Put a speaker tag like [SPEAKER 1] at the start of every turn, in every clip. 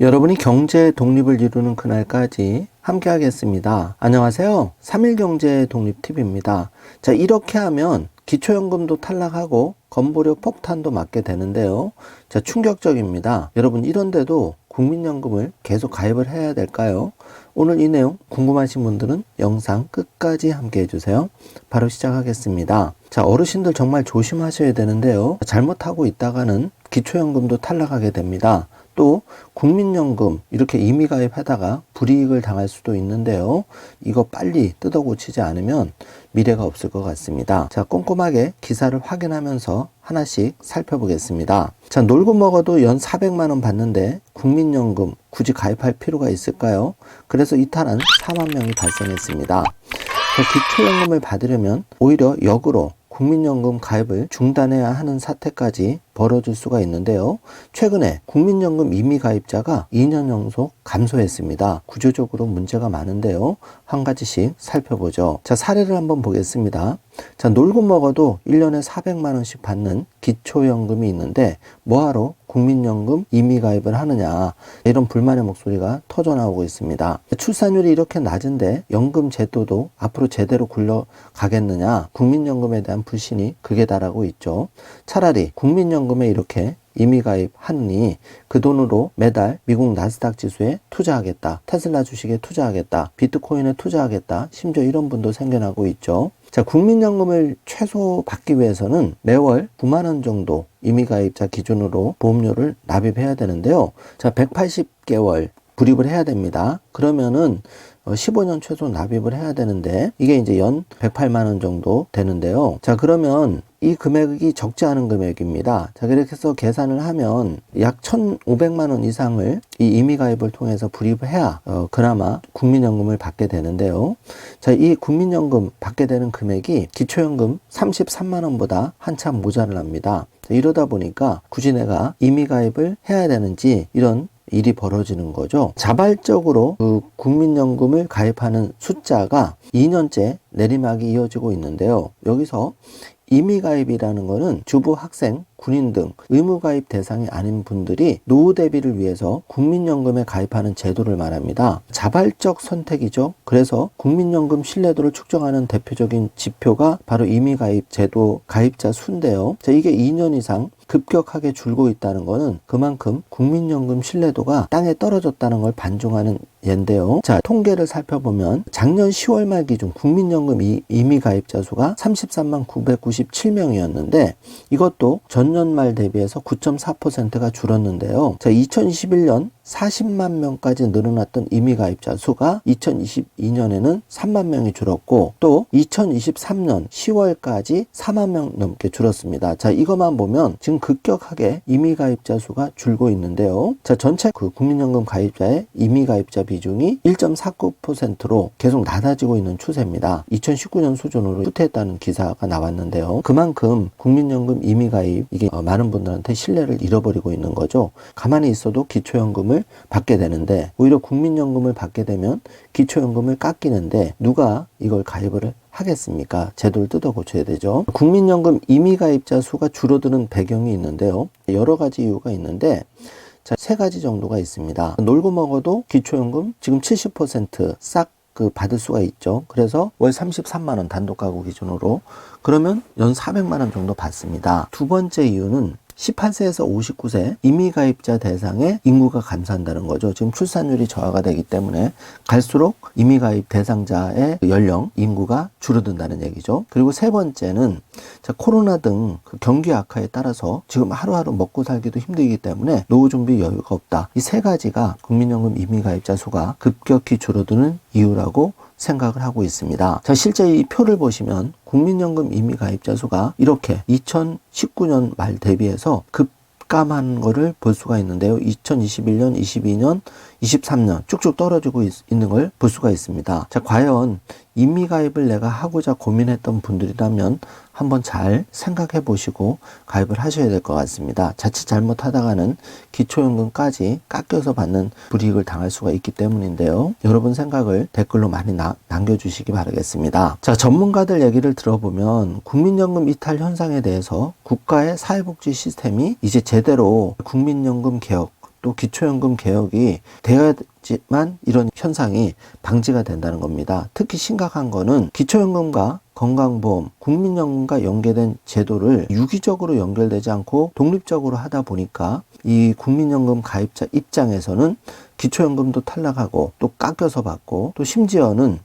[SPEAKER 1] 여러분이 경제 독립을 이루는 그날까지 함께 하겠습니다. 안녕하세요. 3일 경제 독립 팁입니다. 자, 이렇게 하면 기초연금도 탈락하고 건보료 폭탄도 맞게 되는데요. 자, 충격적입니다. 여러분, 이런데도 국민연금을 계속 가입을 해야 될까요? 오늘 이 내용 궁금하신 분들은 영상 끝까지 함께 해주세요. 바로 시작하겠습니다. 자, 어르신들 정말 조심하셔야 되는데요. 잘못하고 있다가는 기초연금도 탈락하게 됩니다. 또 국민연금 이렇게 임의가입하다가 불이익을 당할 수도 있는데요. 이거 빨리 뜯어 고치지 않으면 미래가 없을 것 같습니다. 자, 꼼꼼하게 기사를 확인하면서 하나씩 살펴보겠습니다. 자, 놀고 먹어도 연 400만 원 받는데 국민연금 굳이 가입할 필요가 있을까요? 그래서 이탈한 4만 명이 발생했습니다. 기초연금을 받으려면 오히려 역으로 국민연금 가입을 중단해야 하는 사태까지 벌어질 수가 있는데요. 최근에 국민연금 임의가입자가 2년 연속 감소했습니다. 구조적으로 문제가 많은데요. 한 가지씩 살펴보죠. 자, 사례를 한번 보겠습니다. 자, 놀고 먹어도 1년에 400만 원씩 받는 기초연금이 있는데 뭐하러 국민연금 임의가입을 하느냐, 이런 불만의 목소리가 터져나오고 있습니다. 출산율이 이렇게 낮은데 연금 제도도 앞으로 제대로 굴러가겠느냐, 국민연금에 대한 불신이 극에 달하고 있죠. 차라리 국민연금에 이렇게 임의가입하니 그 돈으로 매달 미국 나스닥 지수에 투자하겠다, 테슬라 주식에 투자하겠다, 비트코인에 투자하겠다, 심지어 이런 분도 생겨나고 있죠. 자, 국민연금을 최소 받기 위해서는 매월 9만 원 정도 임의가입자 기준으로 보험료를 납입해야 되는데요. 자, 180개월 불입을 해야 됩니다. 그러면은 15년 최소 납입을 해야 되는데 이게 이제 연 108만 원 정도 되는데요. 자, 그러면 이 금액이 적지 않은 금액입니다. 자, 그렇게 해서 계산을 하면 약 1,500만 원 이상을 이 임의가입을 통해서 불입을 해야 그나마 국민연금을 받게 되는데요. 자, 이 국민연금 받게 되는 금액이 기초연금 33만 원보다 한참 모자랍니다. 자, 이러다 보니까 굳이 내가 임의가입을 해야 되는지 이런 일이 벌어지는 거죠. 자발적으로 그 국민연금을 가입하는 숫자가 2년째 내리막이 이어지고 있는데요. 여기서 임의가입이라는 것은 주부, 학생, 군인 등 의무가입 대상이 아닌 분들이 노후 대비를 위해서 국민연금에 가입하는 제도를 말합니다. 자발적 선택이죠. 그래서 국민연금 신뢰도를 측정하는 대표적인 지표가 바로 임의가입 제도 가입자 수인데요. 자, 이게 2년 이상 급격하게 줄고 있다는 것은 그만큼 국민연금 신뢰도가 땅에 떨어졌다는 걸 반증하는 예인데요. 자, 통계를 살펴보면 작년 10월 말 기준 국민연금 임의가입자 수가 33만 997명이었는데 이것도 전년 말 대비해서 9.4%가 줄었는데요. 자, 2021년 40만 명까지 늘어났던 임의가입자 수가 2022년에는 3만 명이 줄었고 또 2023년 10월까지 4만 명 넘게 줄었습니다. 자, 이것만 보면 지금 급격하게 임의가입자 수가 줄고 있는데요. 자, 전체 그 국민연금 가입자의 임의가입자 비중이 1.49%로 계속 낮아지고 있는 추세입니다. 2019년 수준으로 후퇴했다는 기사가 나왔는데요. 그만큼 국민연금 임의가입 이게 많은 분들한테 신뢰를 잃어버리고 있는 거죠. 가만히 있어도 기초연금을 받게 되는데 오히려 국민연금을 받게 되면 기초연금을 깎이는데 누가 이걸 가입을 하겠습니까? 제도를 뜯어 고쳐야 되죠. 국민연금 임의가입자 수가 줄어드는 배경이 있는데요. 여러 가지 이유가 있는데 자, 세 가지 정도가 있습니다. 놀고 먹어도 기초연금 지금 70% 싹 받을 수가 있죠. 그래서 월 33만 원 단독 가구 기준으로 그러면 연 400만 원 정도 받습니다. 두 번째 이유는 18세에서 59세 임의가입자 대상의 인구가 감소한다는 거죠. 지금 출산율이 저하가 되기 때문에 갈수록 임의가입 대상자의 연령, 인구가 줄어든다는 얘기죠. 그리고 세 번째는 자, 코로나 등 그 경기 악화에 따라서 지금 하루하루 먹고 살기도 힘들기 때문에 노후 준비 여유가 없다. 이 세 가지가 국민연금 임의가입자 수가 급격히 줄어드는 이유라고 생각을 하고 있습니다. 자, 실제 이 표를 보시면 국민연금 임의가입자 수가 이렇게 2019년 말 대비해서 급감한 거를 볼 수가 있는데요. 2021년, 22년, 23년 쭉쭉 떨어지고 있는 걸 볼 수가 있습니다. 자, 과연 임의가입을 내가 하고자 고민했던 분들이라면 한번 잘 생각해 보시고 가입을 하셔야 될 것 같습니다. 자칫 잘못하다가는 기초연금까지 깎여서 받는 불이익을 당할 수가 있기 때문인데요. 여러분 생각을 댓글로 많이 남겨주시기 바라겠습니다. 자, 전문가들 얘기를 들어보면 국민연금 이탈 현상에 대해서 국가의 사회복지 시스템이 이제 제대로 국민연금 개혁 또 기초연금 개혁이 돼야지만 이런 현상이 방지가 된다는 겁니다. 특히 심각한 거는 기초연금과 건강보험, 국민연금과 연계된 제도를 유기적으로 연결되지 않고 독립적으로 하다 보니까 이 국민연금 가입자 입장에서는 기초연금도 탈락하고 또 깎여서 받고 또 심지어는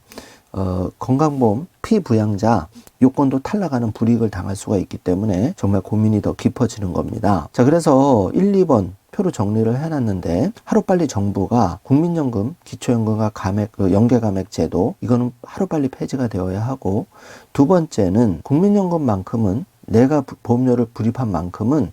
[SPEAKER 1] 건강보험 피부양자 요건도 탈락하는 불이익을 당할 수가 있기 때문에 정말 고민이 더 깊어지는 겁니다. 자, 그래서 1, 2번 표로 정리를 해놨는데 하루빨리 정부가 국민연금, 기초연금과 연계감액 제도 이거는 하루빨리 폐지가 되어야 하고, 두 번째는 국민연금만큼은 내가 보험료를 불입한 만큼은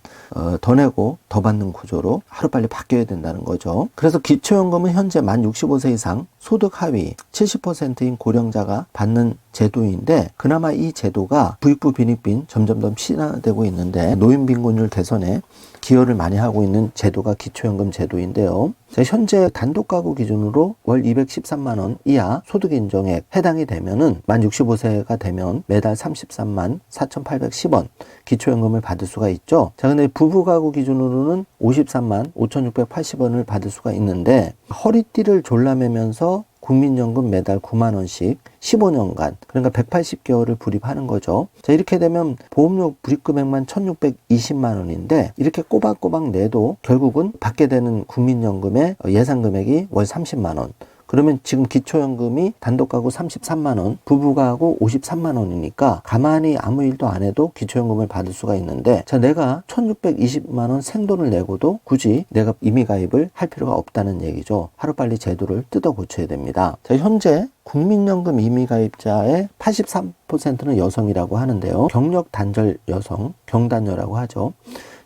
[SPEAKER 1] 더 내고 더 받는 구조로 하루빨리 바뀌어야 된다는 거죠. 그래서 기초연금은 현재 만 65세 이상 소득 하위 70%인 고령자가 받는 제도인데, 그나마 이 제도가 부익부 빈익빈 점점 더 심화되고 있는데 노인 빈곤율 개선에 기여를 많이 하고 있는 제도가 기초연금 제도인데요. 현재 단독가구 기준으로 월 213만 원 이하 소득 인정액 해당이 되면은 만 65세가 되면 매달 33만 4,810원 기초연금을 받을 수가 있죠. 자, 근데 부부가구 기준으로는 53만 5,680원을 받을 수가 있는데, 허리띠를 졸라매면서 국민연금 매달 9만 원씩 15년간, 그러니까 180개월을 불입하는 거죠. 자, 이렇게 되면 보험료 불입 금액만 1,620만 원인데 이렇게 꼬박꼬박 내도 결국은 받게 되는 국민연금의 예상 금액이 월 30만 원. 그러면 지금 기초연금이 단독가구 33만 원, 부부가구 53만 원이니까 가만히 아무 일도 안 해도 기초연금을 받을 수가 있는데, 자, 내가 1,620만 원 생돈을 내고도 굳이 내가 임의가입을 할 필요가 없다는 얘기죠. 하루빨리 제도를 뜯어 고쳐야 됩니다. 자, 현재 국민연금 임의가입자의 83%는 여성이라고 하는데요. 경력 단절 여성, 경단녀라고 하죠.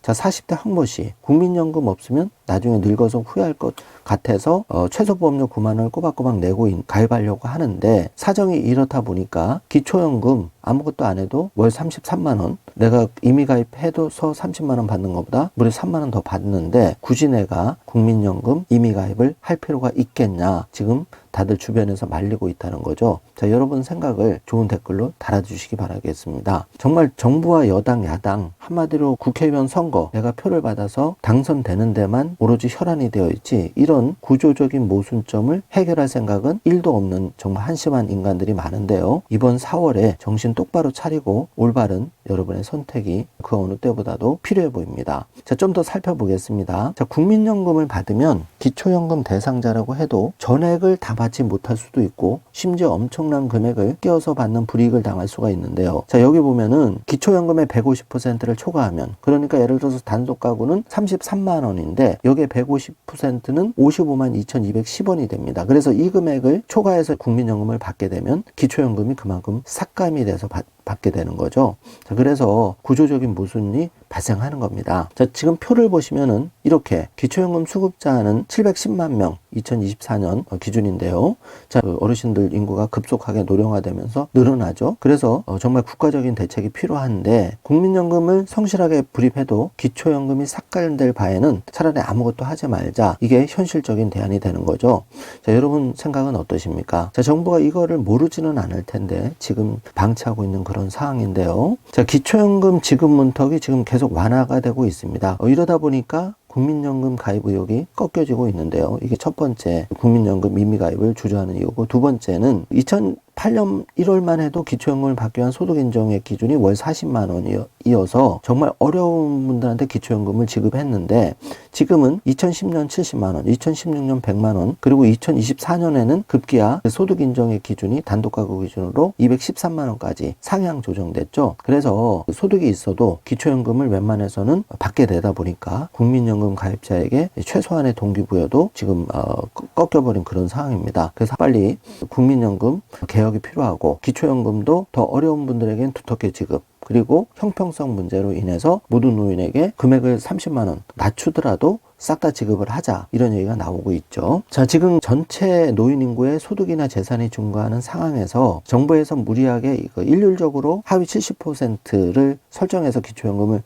[SPEAKER 1] 자, 40대 항모시 국민연금 없으면 나중에 늙어서 후회할 것 같아서 최소 보험료 9만 원을 꼬박꼬박 내고 가입하려고 하는데, 사정이 이렇다 보니까 기초연금 아무것도 안 해도 월 33만 원, 내가 이미 가입해도서 30만 원 받는 것보다 무려 3만 원 더 받는데 굳이 내가 국민연금 이미 가입을 할 필요가 있겠냐, 지금 다들 주변에서 말리고 있다는 거죠. 자, 여러분 생각을 좋은 댓글로 달아주시기 바라겠습니다. 정말 정부와 여당, 야당, 한마디로 국회의원 선거 내가 표를 받아서 당선되는 데만 오로지 혈안이 되어 있지, 이런 구조적인 모순점을 해결할 생각은 1도 없는 정말 한심한 인간들이 많은데요. 이번 4월에 정신 똑바로 차리고 올바른 여러분의 선택이 그 어느 때보다도 필요해 보입니다. 자, 좀 더 살펴보겠습니다. 자, 국민연금을 받으면 기초연금 대상자라고 해도 전액을 다 받지 못할 수도 있고, 심지어 엄청난 금액을 끼워서 받는 불이익을 당할 수가 있는데요. 자, 여기 보면은 기초연금의 150%를 초과하면, 그러니까 예를 들어서 단독가구는 33만 원인데 여기에 150%는 55만 2,210원이 됩니다. 그래서 이 금액을 초과해서 국민연금을 받게 되면 기초연금이 그만큼 삭감이 돼서 받게 되는 거죠. 자, 그래서 구조적인 모순이 발생하는 겁니다. 자, 지금 표를 보시면은 이렇게 기초연금 수급자는 710만 명 2024년 기준인데요. 자, 어르신들 인구가 급속하게 노령화되면서 늘어나죠. 그래서 정말 국가적인 대책이 필요한데, 국민연금을 성실하게 불입해도 기초연금이 삭감될 바에는 차라리 아무것도 하지 말자, 이게 현실적인 대안이 되는 거죠. 자, 여러분 생각은 어떠십니까? 자, 정부가 이거를 모르지는 않을 텐데 지금 방치하고 있는 그런 상황인데요. 자, 기초연금 지급 문턱이 지금 계속 완화가 되고 있습니다. 이러다 보니까 국민연금 가입 의혹이 꺾여지고 있는데요. 이게 첫 번째, 국민연금 임의가입을 주저하는 이유고, 두 번째는 2008년 1월만 해도 기초연금을 받기 위한 소득인정액 기준이 월 40만 원이어서 정말 어려운 분들한테 기초연금을 지급했는데, 지금은 2010년 70만 원, 2016년 100만 원, 그리고 2024년에는 급기야 소득인정액 기준이 단독가구 기준으로 213만 원까지 상향 조정됐죠. 그래서 소득이 있어도 기초연금을 웬만해서는 받게 되다 보니까 국민연금 가입자에게 최소한의 동기부여도 지금 꺾여버린 그런 상황입니다. 그래서 빨리 국민연금 개혁이 필요하고, 기초연금도 더 어려운 분들에겐 두텁게 지급, 그리고 형평성 문제로 인해서 모든 노인에게 금액을 30만 원 낮추더라도 싹 다 지급을 하자, 이런 얘기가 나오고 있죠. 자, 지금 전체 노인 인구의 소득이나 재산이 증가하는 상황에서 정부에서 무리하게 이거 일률적으로 하위 70%를 설정해서 기초연금을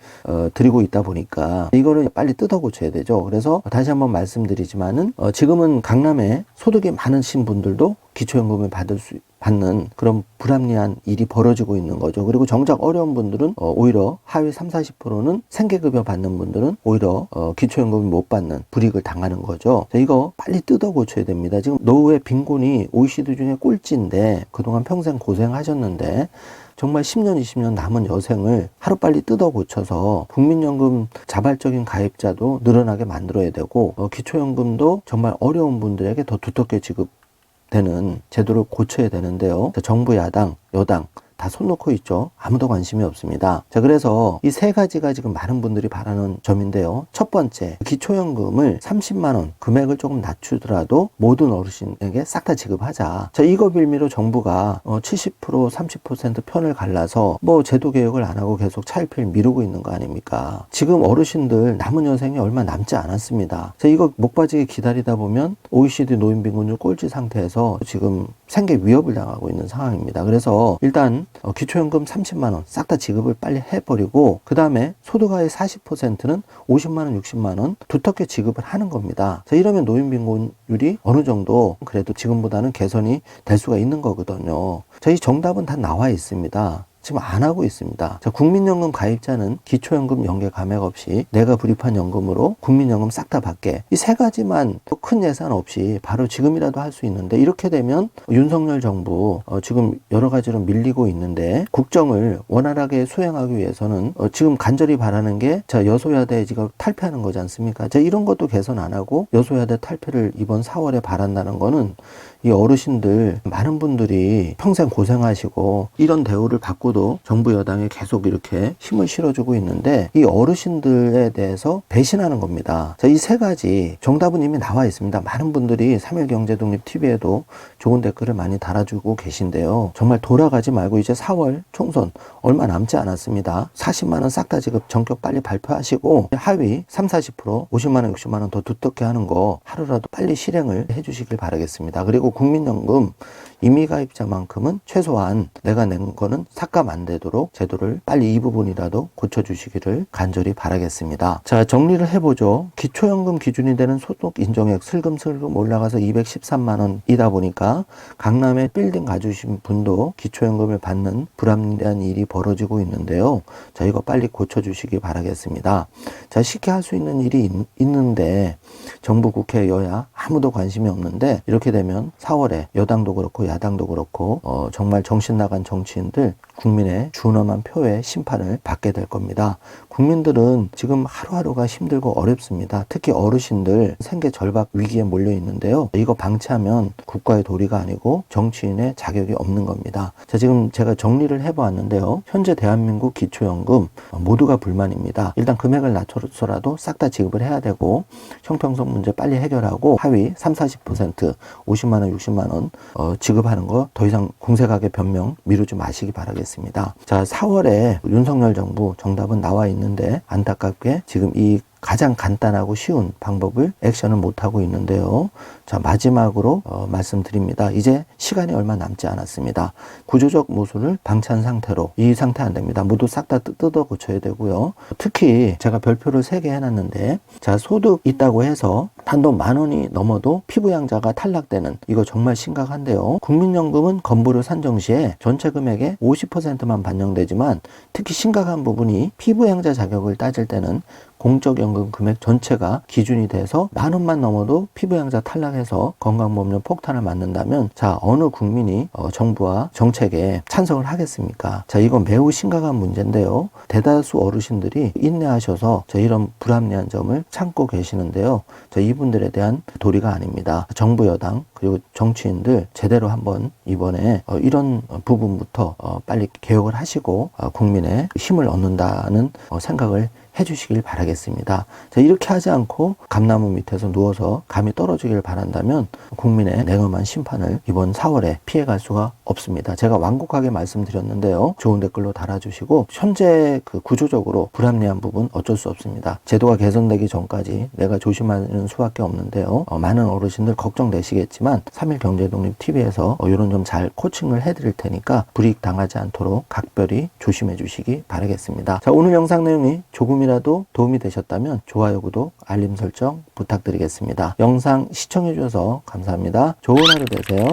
[SPEAKER 1] 드리고 있다 보니까 이거를 빨리 뜯어 고쳐야 되죠. 그래서 다시 한번 말씀드리지만은 지금은 강남에 소득이 많으신 분들도 기초연금을 받을 수 받는 그런 불합리한 일이 벌어지고 있는 거죠. 그리고 정작 어려운 분들은 오히려 하위 30-40%는 생계급여 받는 분들은 오히려 기초연금을 못 받는 불이익을 당하는 거죠. 이거 빨리 뜯어 고쳐야 됩니다. 지금 노후의 빈곤이 OECD 중에 꼴찌인데 그동안 평생 고생하셨는데 정말 10년, 20년 남은 여생을 하루빨리 뜯어 고쳐서 국민연금 자발적인 가입자도 늘어나게 만들어야 되고 기초연금도 정말 어려운 분들에게 더 두텁게 지급되는 제도를 고쳐야 되는데요. 정부, 야당, 여당 다 손 놓고 있죠. 아무도 관심이 없습니다. 자, 그래서 이 세 가지가 지금 많은 분들이 바라는 점인데요. 첫 번째, 기초연금을 30만 원 금액을 조금 낮추더라도 모든 어르신에게 싹 다 지급하자. 자, 이거 빌미로 정부가 70% 30% 편을 갈라서 뭐 제도 개혁을 안 하고 계속 차일피일 미루고 있는 거 아닙니까? 지금 어르신들 남은 여생이 얼마 남지 않았습니다. 자, 이거 목 빠지게 기다리다 보면 OECD 노인빈곤율 꼴찌 상태에서 지금 생계 위협을 당하고 있는 상황입니다. 그래서 일단 기초연금 30만 원 싹 다 지급을 빨리 해버리고 그 다음에 소득하의 40%는 50만 원, 60만 원 두텁게 지급을 하는 겁니다. 자, 이러면 노인빈곤율이 어느 정도 그래도 지금보다는 개선이 될 수가 있는 거거든요. 자, 이 정답은 다 나와 있습니다. 지금 안 하고 있습니다. 자, 국민연금 가입자는 기초연금 연계 감액 없이 내가 불입한 연금으로 국민연금 싹 다 받게. 이 세 가지만 큰 예산 없이 바로 지금이라도 할 수 있는데 이렇게 되면 윤석열 정부 지금 여러 가지로 밀리고 있는데 국정을 원활하게 수행하기 위해서는 지금 간절히 바라는 게 자, 여소야대 지금 탈피하는 거지 않습니까? 자, 이런 것도 개선 안 하고 여소야대 탈피를 이번 4월에 바란다는 거는 이 어르신들 많은 분들이 평생 고생하시고 이런 대우를 받고도 정부 여당에 계속 이렇게 힘을 실어주고 있는데 이 어르신들에 대해서 배신하는 겁니다. 자, 이 세 가지 정답은 이미 나와 있습니다. 많은 분들이 3.1경제독립 TV에도 좋은 댓글을 많이 달아주고 계신데요. 정말 돌아가지 말고 이제 4월 총선 얼마 남지 않았습니다. 40만 원 싹 다 지급 전격 빨리 발표하시고 하위 30-40% 50만 원 60만 원 더 두텁게 하는 거 하루라도 빨리 실행을 해주시길 바라겠습니다. 그리고 국민연금 임의가입자만큼은 최소한 내가 낸 거는 삭감 안 되도록 제도를 빨리 이 부분이라도 고쳐주시기를 간절히 바라겠습니다. 자, 정리를 해보죠. 기초연금 기준이 되는 소득 인정액 슬금슬금 올라가서 213만 원이다 보니까 강남에 빌딩 가주신 분도 기초연금을 받는 불합리한 일이 벌어지고 있는데요. 자, 이거 빨리 고쳐주시기 바라겠습니다. 자, 쉽게 할 수 있는 일이 있는데 정부, 국회, 여야 아무도 관심이 없는데 이렇게 되면 4월에 여당도 그렇고 야당도 그렇고 정말 정신 나간 정치인들 국민의 준엄한 표의 심판을 받게 될 겁니다. 국민들은 지금 하루하루가 힘들고 어렵습니다. 특히 어르신들 생계 절박 위기에 몰려 있는데요. 이거 방치하면 국가의 도리가 아니고 정치인의 자격이 없는 겁니다. 자, 지금 제가 정리를 해보았는데요. 현재 대한민국 기초연금 모두가 불만입니다. 일단 금액을 낮춰서라도 싹 다 지급을 해야 되고 형평성 문제 빨리 해결하고 하위 30-40% 50만 원, 60만 원 지급하는 거 더 이상 공색하게 변명 미루지 마시기 바라겠습니다. 자, 4월에 윤석열 정부 정답은 나와 있는데 안타깝게 지금 이 가장 간단하고 쉬운 방법을 액션을 못하고 있는데요. 자, 마지막으로 말씀드립니다. 이제 시간이 얼마 남지 않았습니다. 구조적 모순을 방치한 상태로 이 상태 안 됩니다. 모두 싹 다 뜯어 고쳐야 되고요. 특히 제가 별표를 3개 해놨는데 자, 소득 있다고 해서 단돈 10,000원이 넘어도 피부양자가 탈락되는 이거 정말 심각한데요. 국민연금은 건보료 산정 시에 전체 금액의 50%만 반영되지만 특히 심각한 부분이 피부양자 자격을 따질 때는 공적연금 금액 전체가 기준이 돼서 10,000원만 넘어도 피부양자 탈락해서 건강보험료 폭탄을 맞는다면 자, 어느 국민이 정부와 정책에 찬성을 하겠습니까? 자, 이건 매우 심각한 문제인데요. 대다수 어르신들이 인내하셔서 자, 이런 불합리한 점을 참고 계시는데요. 자, 이분들에 대한 도리가 아닙니다. 정부 여당 그리고 정치인들 제대로 한번 이번에 이런 부분부터 빨리 개혁을 하시고 국민의 힘을 얻는다는 생각을 해주시길 바라겠습니다. 자, 이렇게 하지 않고 감나무 밑에서 누워서 감이 떨어지길 바란다면 국민의 냉엄한 심판을 이번 4월에 피해갈 수가 없습니다. 제가 완곡하게 말씀드렸는데요. 좋은 댓글로 달아주시고 현재 그 구조적으로 불합리한 부분 어쩔 수 없습니다. 제도가 개선되기 전까지 내가 조심하는 수밖에 없는데요. 많은 어르신들 걱정되시겠지만 3.1경제독립TV에서 이런 좀 잘 코칭을 해드릴 테니까 불이익 당하지 않도록 각별히 조심해 주시기 바라겠습니다. 자, 오늘 영상 내용이 조금이라도 도움이 되셨다면 좋아요, 구독, 알림 설정 부탁드리겠습니다. 영상 시청해 주셔서 감사합니다. 좋은 하루 되세요.